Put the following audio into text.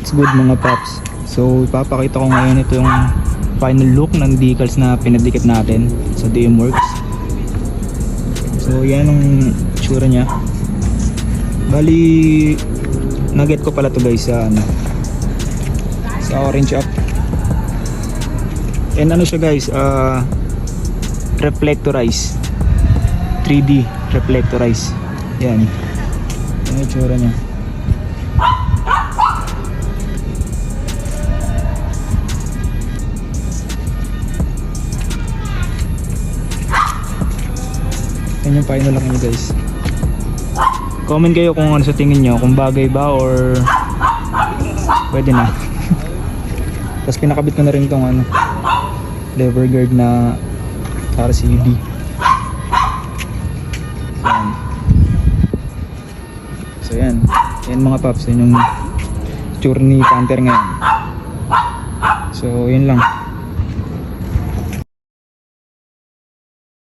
What's good mga paps? So ipapakita ko ngayon ito yung final look ng decals na pinadikit natin sa DMWorks. So yan ang tsura nya. Bali nugget ko pala to guys sa sa orange up. And ano siya guys, reflectorize, 3D reflectorize. Yan yung tsura nya. Yan yung final lang nyo guys. Comment kayo kung ano sa tingin nyo, kung bagay ba or pwede na. Tapos pinakabit ko na rin itong lever guard na RCD. So yan. Yan mga paps, yun yung tour ni Panther ngayon. So yun lang.